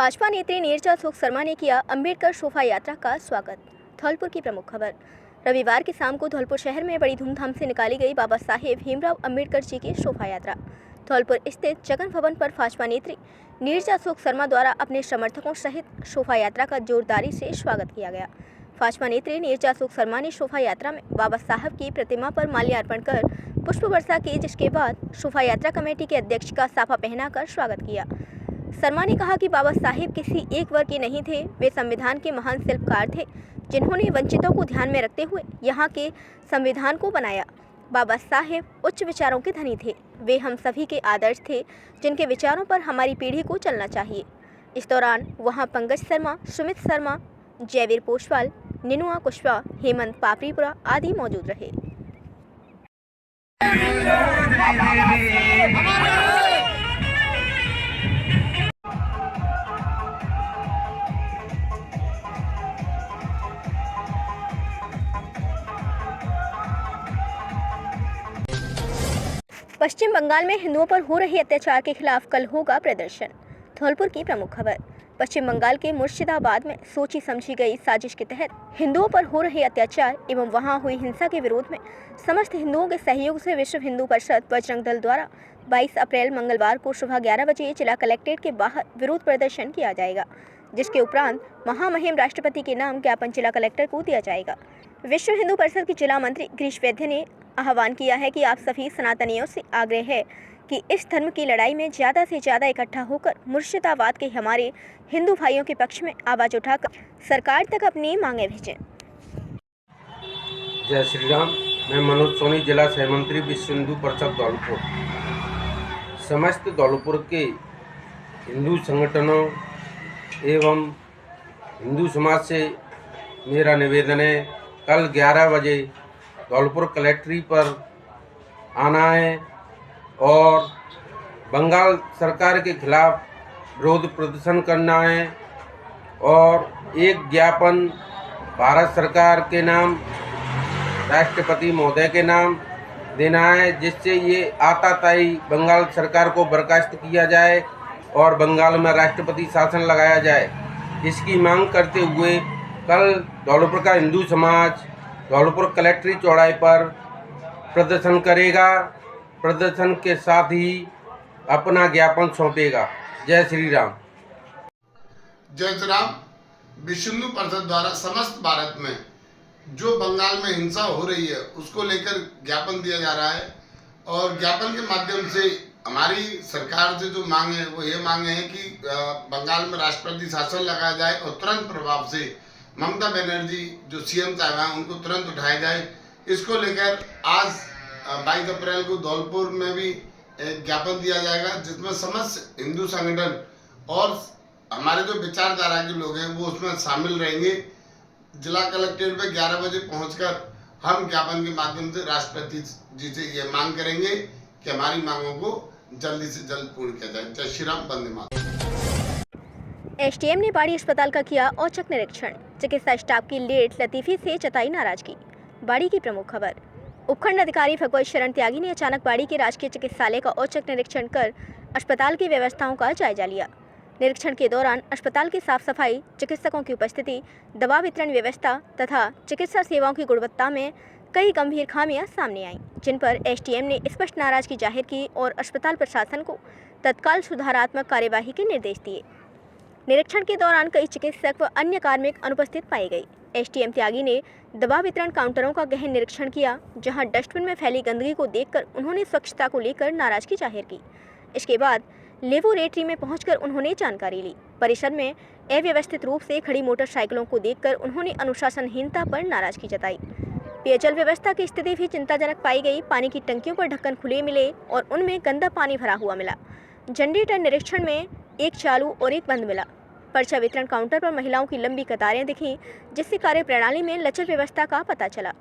भाजपा नेत्री नीरजा सुख शर्मा ने किया अंबेडकर शोभा यात्रा का स्वागत। धौलपुर की प्रमुख खबर। रविवार की शाम को धौलपुर शहर में बड़ी धूमधाम से निकाली गई बाबा साहेब भीमराव अंबेडकर जी की शोभा यात्रा। धौलपुर स्थित जगन भवन पर भाजपा नेत्री नीरजा सुख शर्मा द्वारा अपने समर्थकों सहित शोभा यात्रा का जोरदारी से स्वागत किया गया। भाजपा नेत्री नीरजा सुख शर्मा ने शोभा यात्रा में बाबा साहब की प्रतिमा पर माल्यार्पण कर पुष्प वर्षा की, जिसके बाद शोभा यात्रा कमेटी के अध्यक्ष का साफा पहनाकर स्वागत किया। शर्मा ने कहा कि बाबा साहेब किसी एक वर्ग के नहीं थे, वे संविधान के महान शिल्पकार थे जिन्होंने वंचितों को ध्यान में रखते हुए यहाँ के संविधान को बनाया। बाबा साहेब उच्च विचारों के धनी थे, वे हम सभी के आदर्श थे जिनके विचारों पर हमारी पीढ़ी को चलना चाहिए। इस दौरान वहाँ पंकज शर्मा, सुमित शर्मा, जयवीर पोषवाल, निनुआ कुशवाहा, हेमंत पापड़ीपुरा आदि मौजूद रहे। पश्चिम बंगाल में हिंदुओं पर हो रहे अत्याचार के खिलाफ कल होगा प्रदर्शन। धौलपुर की प्रमुख खबर। पश्चिम बंगाल के मुर्शिदाबाद में सोची समझी गई साजिश के तहत हिंदुओं पर हो रहे अत्याचार एवं वहां हुई हिंसा के विरोध में समस्त हिंदुओं के सहयोग से विश्व हिंदू परिषद बजरंग दल द्वारा 22 अप्रैल मंगलवार को सुबह 11 बजे जिला कलेक्ट्रेट के बाहर विरोध प्रदर्शन किया जाएगा, जिसके उपरांत महामहिम राष्ट्रपति के नाम ज्ञापन जिला कलेक्टर को दिया जाएगा। विश्व हिंदू परिषद के जिला मंत्री गिरीश वैद्य ने आह्वान किया है कि आप सभी सनातनियों से आग्रह है कि इस धर्म की लड़ाई में ज़्यादा से ज़्यादा इकट्ठा होकर मुर्शिदाबाद के हमारे हिंदू भाइयों के पक्ष में आवाज़ उठाकर सरकार तक अपनी मांगें भेजें। जय श्री राम। मैं मनोज सोनी, जिला सहमंत्री विश्व हिंदू परिषद धौलपुर। समस्त धौलपुर के हिंदू संगठनों एवं हिंदू समाज से मेरा निवेदन है, कल 11 बजे धौलपुर कलेक्ट्रेट पर आना है और बंगाल सरकार के खिलाफ विरोध प्रदर्शन करना है और एक ज्ञापन भारत सरकार के नाम, राष्ट्रपति महोदय के नाम देना है, जिससे ये आताताई बंगाल सरकार को बर्खास्त किया जाए और बंगाल में राष्ट्रपति शासन लगाया जाए। इसकी मांग करते हुए कल धौलपुर का हिंदू समाज धौलपुर कलेक्ट्रेट चौराहे पर प्रदर्शन करेगा। प्रदर्शन के साथ ही अपना ज्ञापन सौंपेगा। जय श्री राम। जय श्री राम। विश्व हिंदू परिषद द्वारा समस्त भारत में जो बंगाल में हिंसा हो रही है उसको लेकर ज्ञापन दिया जा रहा है और ज्ञापन के माध्यम से हमारी सरकार से जो मांग है वो ये मांग है कि बंगाल में राष्ट्रपति शासन लगाया जाए और तुरंत प्रभाव से ममता बनर्जी जो सीएम साहब हैं उनको तुरंत उठाया जाए। इसको लेकर आज 22 अप्रैल को धौलपुर में भी ज्ञापन दिया जाएगा, जिसमें समस्त हिंदू संगठन और हमारे जो विचारधारा के लोग हैं वो उसमें शामिल रहेंगे। जिला कलेक्ट्रेट पे 11 बजे पहुंचकर हम ज्ञापन के माध्यम से राष्ट्रपति जी से ये मांग करेंगे कि हमारी मांगों को जल्दी से जल्द पूर्ण किया जाए। जय श्री राम, वंदे मातरम। एसडीएम ने बाड़ी अस्पताल का किया औचक निरीक्षण। चिकित्सा स्टाफ की लेट लतीफी से जताई नाराजगी। बाड़ी की प्रमुख खबर। उपखंड अधिकारी भगवत शरण त्यागी ने अचानक बाड़ी के राजकीय चिकित्सालय का औचक निरीक्षण कर अस्पताल की व्यवस्थाओं का जायजा लिया। निरीक्षण के दौरान अस्पताल की साफ सफाई, चिकित्सकों की उपस्थिति, दवा वितरण व्यवस्था तथा चिकित्सा सेवाओं की गुणवत्ता में कई गंभीर खामियां सामने आईं, जिन पर एसडीएम ने स्पष्ट नाराजगी जाहिर की और अस्पताल प्रशासन को तत्काल सुधारात्मक कार्यवाही के निर्देश दिए। निरीक्षण के दौरान कई चिकित्सक व अन्य कार्मिक अनुपस्थित पाए गए। एसडीएम त्यागी ने दवा वितरण काउंटरों का गहन निरीक्षण किया, जहां डस्टबिन में फैली गंदगी को देखकर उन्होंने स्वच्छता को लेकर नाराजगी जाहिर की। इसके बाद लेबोरेटरी में पहुंचकर उन्होंने जानकारी ली। परिसर में अव्यवस्थित रूप से खड़ी मोटरसाइकिलों को देखकर उन्होंने अनुशासनहीनता पर नाराजगी जताई। पेयजल व्यवस्था की स्थिति भी चिंताजनक पाई गई। पानी की टंकियों पर ढक्कन खुले मिले और उनमें गंदा पानी भरा हुआ मिला। जनरेटर निरीक्षण में एक चालू और एक बंद मिला। पर्चा वितरण काउंटर पर महिलाओं की लंबी कतारें दिखीं, जिससे कार्य प्रणाली में लचर व्यवस्था का पता चला।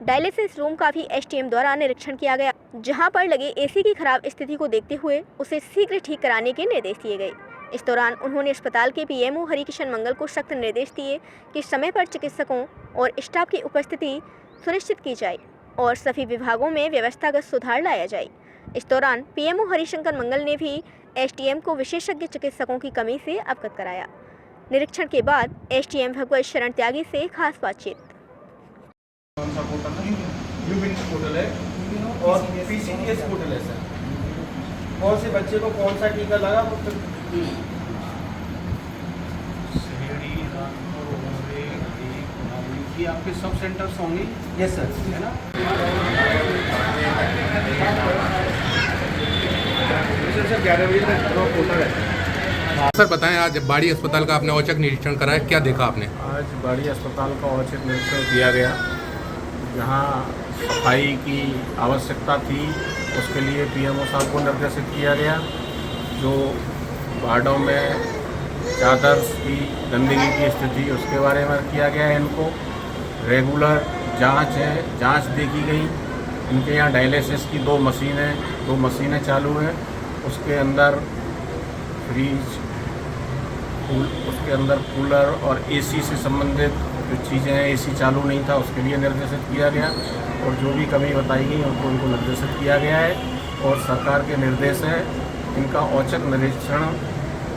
डायलिसिस रूम का भी एसडीएम द्वारा निरीक्षण किया गया, जहां पर लगे एसी की खराब स्थिति को देखते हुए उसे शीघ्र ठीक कराने के निर्देश दिए गए। इस दौरान उन्होंने अस्पताल के पीएमओ हरिकिशन मंगल को सख्त निर्देश दिए कि समय पर चिकित्सकों और स्टाफ की उपस्थिति सुनिश्चित की जाए और सभी विभागों में व्यवस्थागत सुधार लाया जाए। इस दौरान पीएमओ हरिशंकर मंगल ने भी एसडीएम को विशेषज्ञ चिकित्सकों की कमी से अवगत कराया। निरीक्षण के बाद एसडीएम भगवत शरण त्यागी से खास बातचीत। कौन सा पोर्टल है? यूबिन्स पोर्टल है और पीसीडीएस पोर्टल है सर। कौन से बच्चे को कौन सा टीका लगा वो तो ये आपके सब सेंटर्स होंगे। यस सर, है ना? सर 11 बजे तक पोर्टल है। सर बताएं, आज बाड़ी अस्पताल का आपने औचक निरीक्षण कराया, क्या देखा आपने? आज बाड़ी अस्पताल का औचक निरीक्षण किया गया। जहाँ सफाई की आवश्यकता थी उसके लिए पीएमओ साहब को निर्देशित किया गया। जो वार्डों में चादर की गंदगी की स्थिति उसके बारे में किया गया है। इनको रेगुलर जांच देखी गई। इनके यहाँ डायलिसिस की 2 मशीनें चालू हैं। उसके अंदर फ्रीज उसके अंदर कूलर और एसी से संबंधित जो चीज़ें हैं, एसी चालू नहीं था, उसके लिए निर्देशित किया गया। और जो भी कमी बताई गई उनको निर्देशित किया गया है और सरकार के निर्देश है। इनका औचक निरीक्षण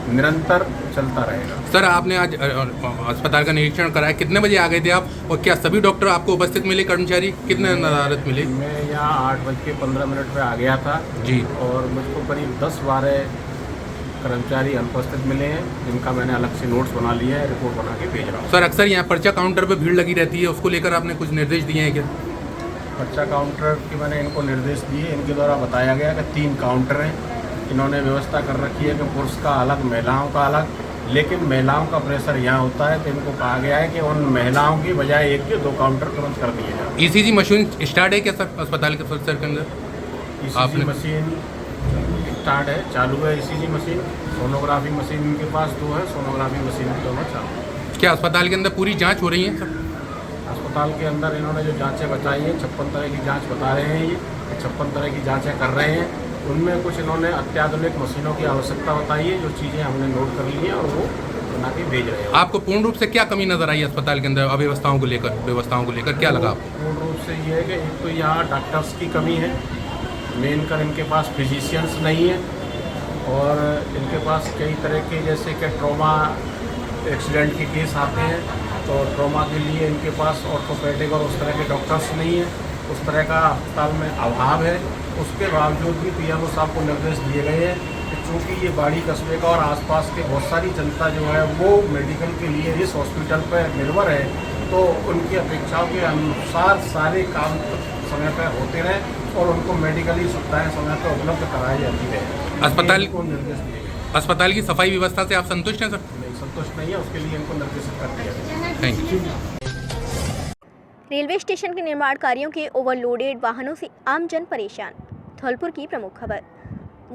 निरंतर चलता रहेगा। सर आपने आज अस्पताल का निरीक्षण कराया, कितने बजे आ गए थे आप और क्या सभी डॉक्टर आपको उपस्थित मिले? कर्मचारी कितने नदारत मिले? मैं यहाँ 8:15 पे आ गया था जी, और मुझको करीब 10-12 कर्मचारी अनुपस्थित मिले हैं, जिनका मैंने अलग से नोट्स बना लिया है, रिपोर्ट बना के भेज रहा हूँ। सर अक्सर यहाँ पर्चा काउंटर पे भीड़ लगी रहती है, उसको लेकर आपने कुछ निर्देश दिए हैं क्या? पर्चा काउंटर के मैंने इनको निर्देश दिए। इनके द्वारा बताया गया कि 3 काउंटर हैं। इन्होंने व्यवस्था कर रखी है कि पुरुष का अलग, महिलाओं का अलग, लेकिन महिलाओं का प्रेशर यहाँ होता है तो इनको कहा गया है कि उन महिलाओं की बजाय 1 के 2 काउंटर तुरंत कर दिए जाए। ईसीजी मशीन स्टार्ट है क्या सर अस्पताल के सर के अंदर? ईसीजी मशीन स्टार्ट है, चालू है ईसीजी मशीन। सोनोग्राफी मशीन इनके पास 2 है, सोनोग्राफी मशीन दोनों चालू है। क्या अस्पताल के अंदर पूरी जाँच हो रही है सर? अस्पताल के अंदर इन्होंने जो जांचें बताई हैं, 56 तरह की जांच बता रहे हैं। ये 56 तरह की जांचें कर रहे हैं। उनमें कुछ इन्होंने अत्याधुनिक मशीनों की आवश्यकता बताई है, जो चीज़ें हमने नोट कर ली हैं और वो बना के भेज रहे हैं। आपको पूर्ण रूप से क्या कमी नजर आई अस्पताल के अंदर व्यवस्थाओं को लेकर क्या लगा आपको? पूर्ण रूप से ये है कि एक तो यहाँ डॉक्टर्स की कमी है, मेन कर इनके पास फिजिशियंस नहीं है और इनके पास कई तरह के जैसे कि ट्रॉमा एक्सीडेंट के केस आते हैं तो ट्रॉमा के लिए इनके पास ऑर्थोपेडिक और उस तरह के डॉक्टर्स नहीं है। उस तरह का अस्पताल में अभाव है। उसके बावजूद भी पीएमओ साहब को निर्देश दिए गए हैं कि चूँकि ये बाड़ी कस्बे का और आसपास के बहुत सारी जनता जो है वो मेडिकल के लिए इस हॉस्पिटल पर निर्भर है, तो उनकी अपेक्षाओं के अनुसार सारे काम समय पर होते रहें और उनको मेडिकली सुविधाएँ समय पर उपलब्ध कराई जाती रहे। अस्पताल को निर्देश दिए गए। अस्पताल की सफाई व्यवस्था से आप संतुष्ट हैं सर? नहीं, संतुष्ट नहीं है, उसके लिए इनको निर्देशित कर दिया गया। Thank you. रेलवे स्टेशन के निर्माण कार्यों के ओवरलोडेड वाहनों से आमजन परेशान। धौलपुर की प्रमुख खबर।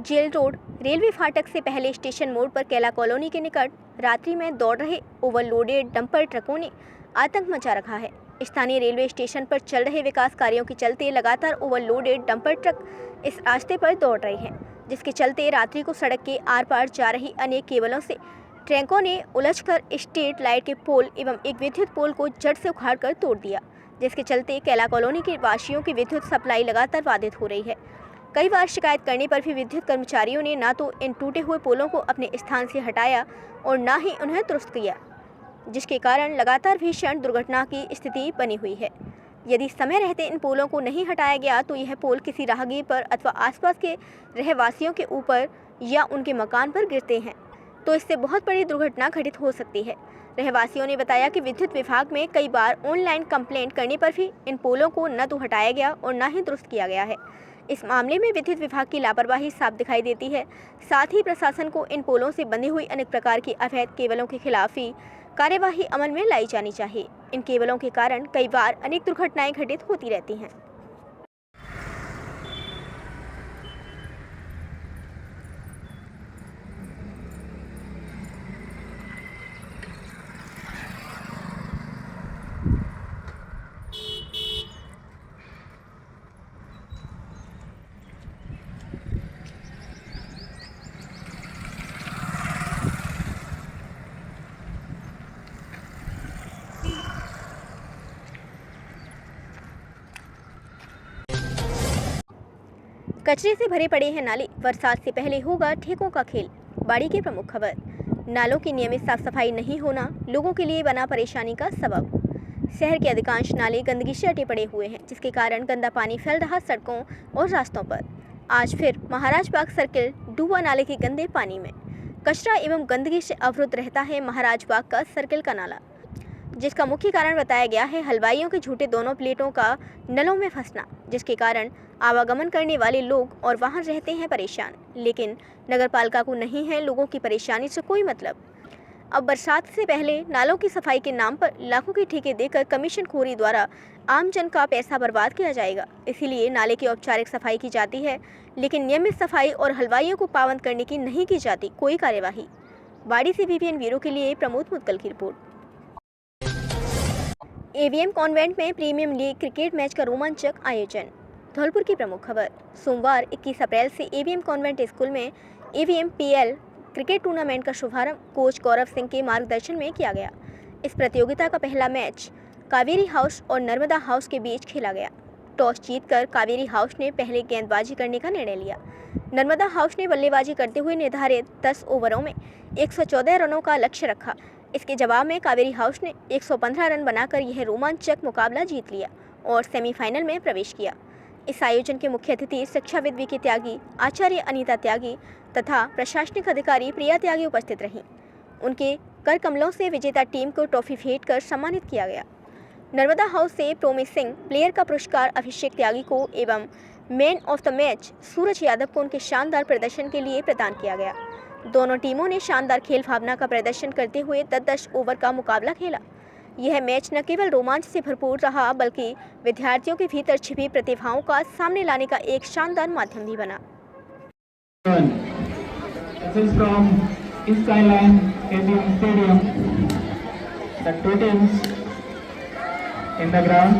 जेल रोड रेलवे फाटक से पहले स्टेशन मोड़ पर कैला कॉलोनी के निकट रात्रि में दौड़ रहे ओवरलोडेड डंपर ट्रकों ने आतंक मचा रखा है। स्थानीय रेलवे स्टेशन पर चल रहे विकास कार्यों के चलते लगातार ओवरलोडेड डंपर ट्रक इस रास्ते पर दौड़ रहे हैं, जिसके चलते रात्रि को सड़क के आर पार जा रही अनेक केबलों से ट्रकों ने उलझकर स्ट्रीट लाइट के पोल एवं एक विद्युत पोल को जड़ से उखाड़कर तोड़ दिया, जिसके चलते कैला कॉलोनी के वासियों की विद्युत सप्लाई लगातार बाधित हो रही है। कई बार शिकायत करने पर भी विद्युत कर्मचारियों ने न तो इन टूटे हुए पोलों को अपने स्थान से हटाया और न ही उन्हें दुरुस्त किया, जिसके कारण लगातार भीषण दुर्घटना की स्थिति बनी हुई है। यदि समय रहते इन पोलों को नहीं हटाया गया तो यह पोल किसी राहगीर पर अथवा आसपास के रहवासियों के ऊपर या उनके मकान पर गिरते हैं तो इससे बहुत बड़ी दुर्घटना घटित हो सकती है। रहवासियों ने बताया कि विद्युत विभाग में कई बार ऑनलाइन कंप्लेंट करने पर भी इन पोलों को न तो हटाया गया और न ही दुरुस्त किया गया है। इस मामले में विद्युत विभाग की लापरवाही साफ दिखाई देती है। साथ ही प्रशासन को इन पोलों से बंधी हुई अनेक प्रकार की अवैध केबलों के खिलाफ ही कार्यवाही अमल में लाई जानी चाहिए। इन केबलों के कारण कई बार अनेक दुर्घटनाएं घटित होती रहती हैं। कचरे से भरे पड़े हैं नाले, बरसात से पहले होगा ठेकों का खेल। बाड़ी की प्रमुख खबर। नालों की नियमित साफ सफाई नहीं होना लोगों के लिए बना परेशानी का सबब। शहर के अधिकांश नाले गंदगी से अटे पड़े हुए हैं, जिसके कारण गंदा पानी फैल रहा सड़कों और रास्तों पर। आज फिर महाराज बाग सर्किल डूबा नाले के गंदे पानी में। कचरा एवं गंदगी से अवरुद्ध रहता है महाराज बाग का सर्किल का नाला, जिसका मुख्य कारण बताया गया है हलवाइयों के झूठे दोनों प्लेटों का नलों में फंसना, जिसके कारण आवागमन करने वाले लोग और वाहन रहते हैं परेशान। लेकिन नगरपालिका को नहीं है लोगों की परेशानी से कोई मतलब। अब बरसात से पहले नालों की सफाई के नाम पर लाखों के ठेके देकर कमीशनखोरी द्वारा आमजन का पैसा बर्बाद किया जाएगा। इसीलिए नाले की औपचारिक सफाई की जाती है, लेकिन नियमित सफाई और हलवाइयों को पाबंद करने की नहीं की जाती कोई कार्यवाही। बाड़ी से VVN ब्यूरो के लिए प्रमोद मुदगल की रिपोर्ट। AVM कॉन्वेंट में प्रीमियम लीग क्रिकेट मैच का रोमांचक आयोजन। धौलपुर की प्रमुख खबर। सोमवार 21 अप्रैल से AVM कॉन्वेंट स्कूल में AVM PL क्रिकेट टूर्नामेंट का शुभारंभ कोच गौरव सिंह के मार्गदर्शन में किया गया। इस प्रतियोगिता का पहला मैच कावेरी हाउस और नर्मदा हाउस के बीच खेला गया। टॉस जीतकर कावेरी हाउस ने पहले गेंदबाजी करने का निर्णय लिया। नर्मदा हाउस ने बल्लेबाजी करते हुए निर्धारित 10 ओवरों में 114 रनों का लक्ष्य रखा। इसके जवाब में कावेरी हाउस ने 115 रन बनाकर यह रोमांचक मुकाबला जीत लिया और सेमीफाइनल में प्रवेश किया। इस आयोजन के मुख्य अतिथि शिक्षाविद VK त्यागी, आचार्य अनीता त्यागी तथा प्रशासनिक अधिकारी प्रिया त्यागी उपस्थित रहीं। उनके कर कमलों से विजेता टीम को ट्रॉफी भेंट कर सम्मानित किया गया। नर्मदा हाउस से प्रोमिसिंग प्लेयर का पुरस्कार अभिषेक त्यागी को एवं man of the match Suraj Yadav को उनके शानदार प्रदर्शन के लिए प्रदान किया गया। दोनों टीमों ने शानदार खेल भावना का प्रदर्शन करते हुए 10-10 ओवर का मुकाबला खेला। यह मैच न केवल रोमांच से भरपूर रहा, बल्कि विद्यार्थियों के भीतर छिपी प्रतिभाओं का सामने लाने का एक शानदार माध्यम भी बना। This is from East Skyline AVM Stadium. The two teams in the ground.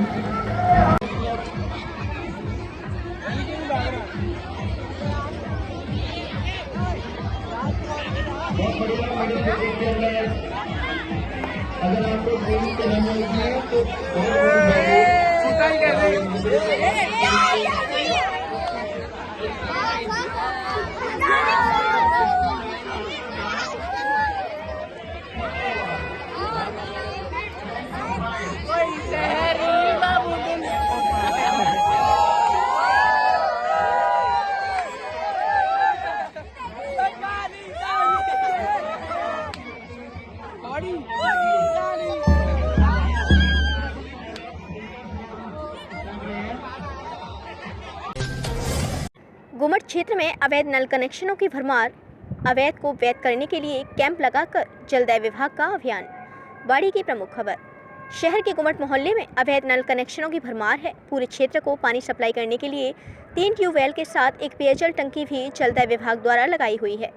अगर आपको ट्रेनिंग कराना है तो गुमट क्षेत्र में अवैध नल कनेक्शनों की भरमार। अवैध को वैध करने के लिए कैंप लगाकर जलदाय विभाग का अभियान। बाड़ी की प्रमुख खबर। शहर के गुमट मोहल्ले में अवैध नल कनेक्शनों की भरमार है। पूरे क्षेत्र को पानी सप्लाई करने के लिए 3 ट्यूबवेल के साथ एक पेयजल टंकी भी जलदाय विभाग द्वारा लगाई हुई है।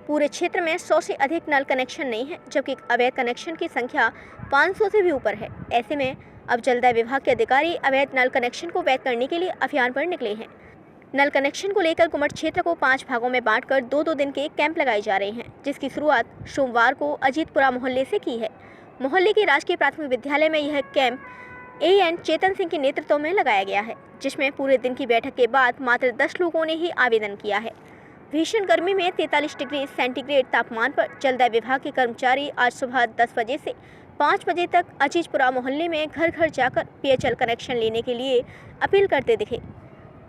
पूरे क्षेत्र में 100 से अधिक नल कनेक्शन नहीं है, जबकि अवैध कनेक्शन की संख्या 500 से भी ऊपर है। ऐसे में अब जलदाय विभाग के अधिकारी अवैध नल कनेक्शन को वैध करने के लिए अभियान पर निकले हैं। नल कनेक्शन को लेकर गुमट क्षेत्र को 5 भागों में बांटकर 2-2 दिन के कैंप लगाए जा रहे हैं, जिसकी शुरुआत सोमवार को अजीतपुरा मोहल्ले से की है। मोहल्ले के राजकीय प्राथमिक विद्यालय में यह कैंप AN चेतन सिंह के नेतृत्व में लगाया गया है, जिसमें पूरे दिन की बैठक के बाद मात्र 10 लोगों ने ही आवेदन किया है। भीषण गर्मी में 43 डिग्री सेंटीग्रेड तापमान पर जलदाय विभाग के कर्मचारी आज सुबह 10 बजे से 5 बजे तक अजीतपुरा मोहल्ले में घर घर जाकर पेयजल कनेक्शन लेने के लिए अपील करते दिखे।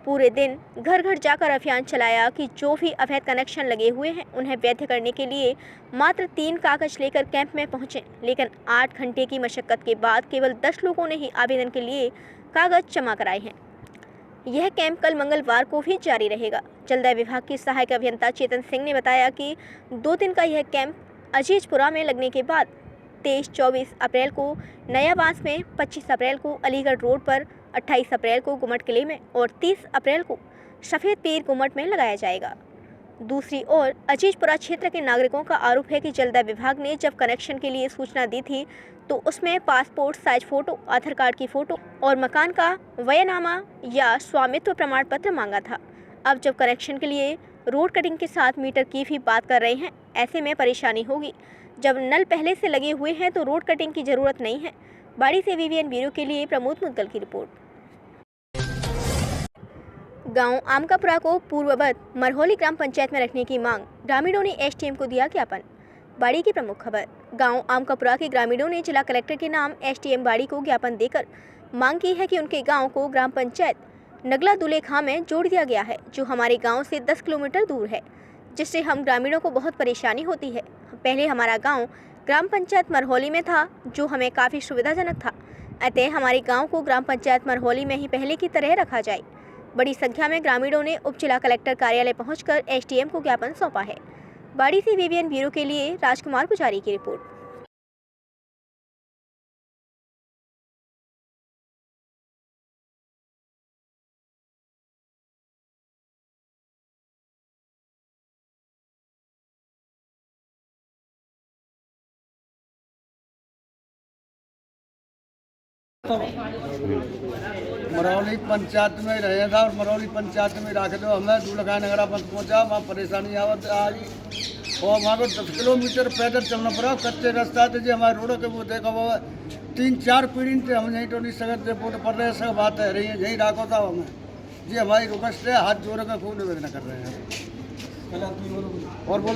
पूरे दिन घर घर जाकर अभियान चलाया कि जो भी अवैध कनेक्शन लगे हुए हैं उन्हें वैध करने के लिए मात्र 3 कागज लेकर कैंप में पहुंचे। लेकिन 8 घंटे की मशक्कत के बाद केवल 10 लोगों ने ही आवेदन के लिए कागज जमा कराए हैं। यह कैंप कल मंगलवार को भी जारी रहेगा। जलदाय विभाग की सहायक अभियंता चेतन सिंह ने बताया कि 2 दिन का यह कैंप अजीजपुरा में लगने के बाद 23-24 अप्रैल को नयाबांस में, 25 अप्रैल को अलीगढ़ रोड पर, 28 अप्रैल को गुमट किले में और 30 अप्रैल को सफ़ेद पीर गुमट में लगाया जाएगा। दूसरी ओर अजीजपुरा क्षेत्र के नागरिकों का आरोप है कि जलदाय विभाग ने जब कनेक्शन के लिए सूचना दी थी तो उसमें पासपोर्ट साइज फ़ोटो, आधार कार्ड की फ़ोटो और मकान का वयनामा या स्वामित्व प्रमाण पत्र मांगा था। अब जब कनेक्शन के लिए रोड कटिंग के साथ मीटर की भी बात कर रहे हैं, ऐसे में परेशानी होगी। जब नल पहले से लगे हुए हैं तो रोड कटिंग की ज़रूरत नहीं है। बाड़ी से VVN ब्यूरो के लिए प्रमोद मुदगल की रिपोर्ट। गांव आमकापुरा को पूर्ववत मरहौली ग्राम पंचायत में रखने की मांग, ग्रामीणों ने एसडीएम को दिया ज्ञापन। बाड़ी की प्रमुख खबर। गांव आमकापुरा के ग्रामीणों ने जिला कलेक्टर के नाम एसडीएम बाड़ी को ज्ञापन देकर मांग की है कि उनके गांव को ग्राम पंचायत नगला दुलेखा में जोड़ दिया गया है, जो हमारे गांव से 10 किलोमीटर दूर है, जिससे हम ग्रामीणों को बहुत परेशानी होती है। पहले हमारा गाँव ग्राम पंचायत मरहौली में था, जो हमें काफ़ी सुविधाजनक था। अतः हमारे गांव को ग्राम पंचायत मरहौली में ही पहले की तरह रखा जाए। बड़ी संख्या में ग्रामीणों ने उप जिला कलेक्टर कार्यालय पहुंचकर एसडीएम को ज्ञापन सौंपा है। बाड़ी से वीवीएन ब्यूरो के लिए राजकुमार पुजारी की रिपोर्ट। मरौली पंचायत में रहे था और मरौली पंचायत में रख दो। हमें दूल्हा नगरा बंद पहुँचा, वहाँ परेशानी आवत आई और वहाँ को 10 किलोमीटर पैदल चलना पड़ा। कच्चे रास्ता थे जी, हमारे रोडों के वो देखा वो 3-4 पीढ़ी थे, हम यहीं तो नहीं सकते वोट पड़ रहे, सब बात है रही है, यहीं राखो था हमें जी। हमारी रिक्वेस्ट है, हाथ जोड़ कर खूब निवेदन कर रहे हैं। और बोल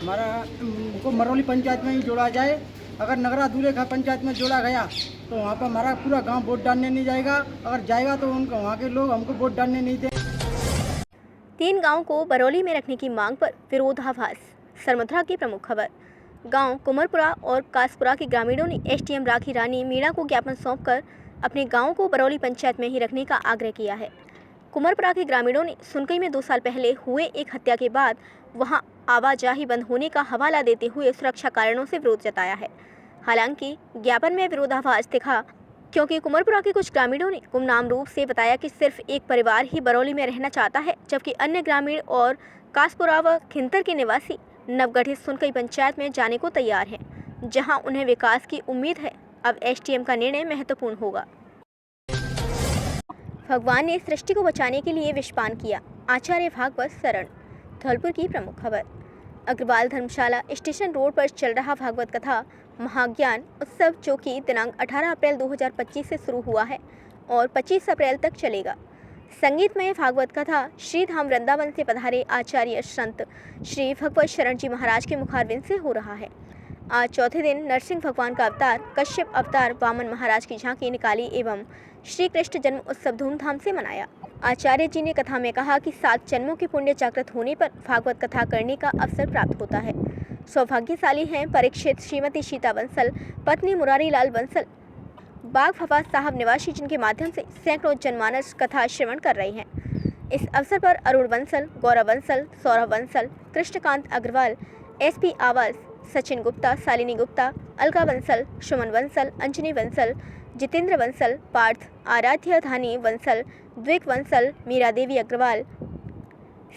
हमारा उनको मरौली पंचायत में ही जोड़ा जाए। अगर नगरा दुलेखा पंचायत में जोड़ा गया तो वहाँ पर हमारा पूरा गांव वोट डालने नहीं जाएगा, अगर जाएगा तो उनको वहाँ के लोग हमको वोट डालने नहीं देंगे। 3 गांव को बरौली में रखने की मांग पर विरोधाभास। सरमुद्रा की प्रमुख खबर। गांव कुमरपुरा और कासपुरा के ग्रामीणों ने एसडीएम राखी रानी मीणा को ज्ञापन सौंपकर अपने गाँव को बरौली पंचायत में ही रखने का आग्रह किया है। कुमरपुरा के ग्रामीणों ने सुनकई में 2 साल पहले हुए एक हत्या के बाद वहां आवाजाही बंद होने का हवाला देते हुए सुरक्षा कारणों से विरोध जताया है। हालांकि ज्ञापन में विरोधाभास दिखा, क्योंकि कुमरपुरा के कुछ ग्रामीणों ने गुमनाम रूप से बताया कि सिर्फ एक परिवार ही बरौली में रहना चाहता है, जबकि अन्य ग्रामीण और कासपुरा व खिंतर के निवासी नवगठित सुनकई पंचायत में जाने को तैयार हैं, जहां उन्हें विकास की उम्मीद है। अब एसडीएम का निर्णय महत्वपूर्ण होगा। भगवान ने सृष्टि को बचाने के लिए विषपान किया, आचार्य भागवत शरण। धौलपुर की प्रमुख खबर। अग्रवाल धर्मशाला स्टेशन रोड पर चल रहा भागवत कथा महाज्ञान उत्सव, जो कि दिनांक 18 अप्रैल 2025 से शुरू हुआ है और 25 अप्रैल तक चलेगा। संगीतमय भागवत कथा श्री धाम वृंदावन से पधारे आचार्य संत श्री भगवत शरण जी महाराज के मुखारविंद से हो रहा है। आज चौथे दिन नरसिंह भगवान का अवतार, कश्यप अवतार, वामन महाराज की झांकी निकाली एवं श्री कृष्ण जन्म उत्सव धूमधाम से मनाया। आचार्य जी ने कथा में कहा कि 7 जन्मों के पुण्य जागृत होने पर भागवत कथा करने का अवसर प्राप्त होता है। सौभाग्यशाली हैं परीक्षित श्रीमती सीता बंसल, पत्नी मुरारी लाल बंसल, बाग फवाद साहब निवासी, जिनके माध्यम से सैकड़ों जनमानस कथा श्रवण कर रहे हैं। इस अवसर पर अरुण बंसल, गौरव बंसल, सौरभ बंसल, कृष्णकांत अग्रवाल, एसपी आवास, सचिन गुप्ता, शालिनी गुप्ता, अलका बंसल, सुमन बंसल, अंजनी बंसल, जितेंद्र बंसल, पार्थ, आराध्य धानी बंसल, द्विक बंसल, मीरा देवी अग्रवाल,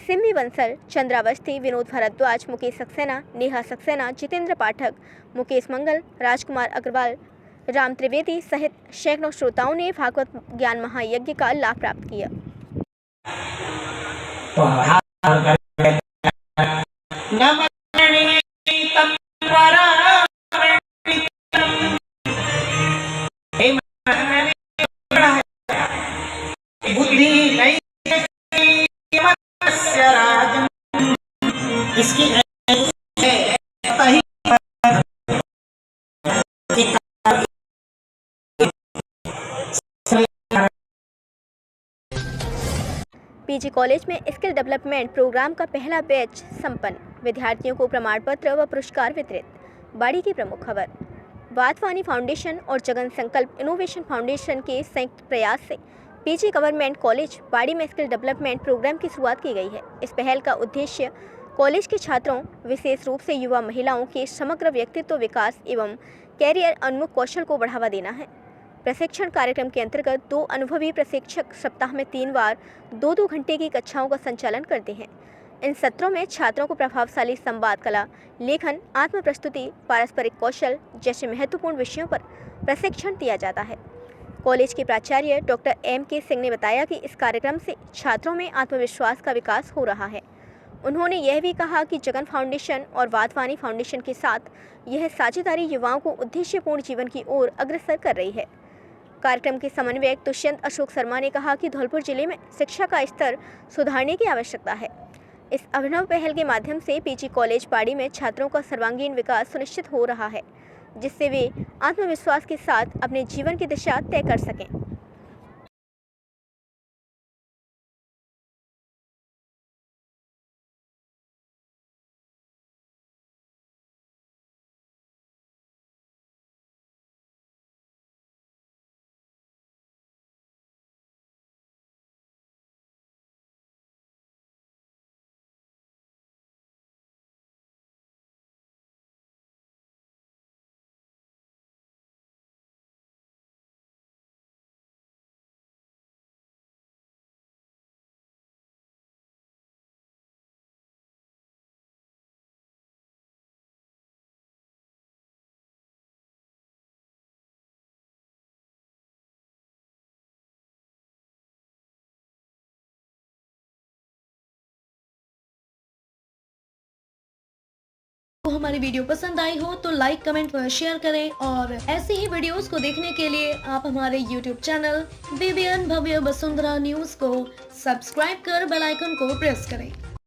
सिम्मी बंसल, चंद्रावस्थी, विनोद भारद्वाज, मुकेश सक्सेना, नेहा सक्सेना, जितेंद्र पाठक, मुकेश मंगल, राजकुमार अग्रवाल, राम त्रिवेदी सहित सैकड़ों श्रोताओं ने भागवत ज्ञान महायज्ञ का लाभ प्राप्त किया। इसकी पीजी कॉलेज में स्किल डेवलपमेंट प्रोग्राम का पहला बैच संपन्न, विद्यार्थियों को प्रमाण पत्र व पुरस्कार वितरित। बाड़ी की प्रमुख खबर। वाधवानी फाउंडेशन और जगन संकल्प इनोवेशन फाउंडेशन के संयुक्त प्रयास से पीजी गवर्नमेंट कॉलेज बाड़ी में स्किल डेवलपमेंट प्रोग्राम की शुरुआत की गई है। इस पहल का उद्देश्य कॉलेज के छात्रों, विशेष रूप से युवा महिलाओं के समग्र व्यक्तित्व विकास एवं कैरियर उन्मुख कौशल को बढ़ावा देना है। प्रशिक्षण कार्यक्रम के अंतर्गत 2 अनुभवी प्रशिक्षक सप्ताह में 3 बार 2-2 घंटे की कक्षाओं का संचालन करते हैं। इन सत्रों में छात्रों को प्रभावशाली संवाद कला, लेखन, आत्म प्रस्तुति, पारस्परिक कौशल जैसे महत्वपूर्ण विषयों पर प्रशिक्षण दिया जाता है। कॉलेज के प्राचार्य डॉक्टर M.K. सिंह ने बताया कि इस कार्यक्रम से छात्रों में आत्मविश्वास का विकास हो रहा है। उन्होंने यह भी कहा कि जगन फाउंडेशन और वाधवानी फाउंडेशन के साथ यह साझेदारी युवाओं को उद्देश्यपूर्ण जीवन की ओर अग्रसर कर रही है। कार्यक्रम के समन्वयक दुष्यंत अशोक शर्मा ने कहा कि धौलपुर जिले में शिक्षा का स्तर सुधारने की आवश्यकता है। इस अभिनव पहल के माध्यम से पीजी कॉलेज पाड़ी में छात्रों का सर्वांगीण विकास सुनिश्चित हो रहा है, जिससे वे आत्मविश्वास के साथ अपने जीवन की दिशा तय कर सकें। तो हमारी वीडियो पसंद आई हो तो लाइक, कमेंट व शेयर करें और ऐसी ही वीडियोस को देखने के लिए आप हमारे YouTube चैनल BBN भव्य वसुंधरा न्यूज को सब्सक्राइब कर बेल आइकन को प्रेस करें।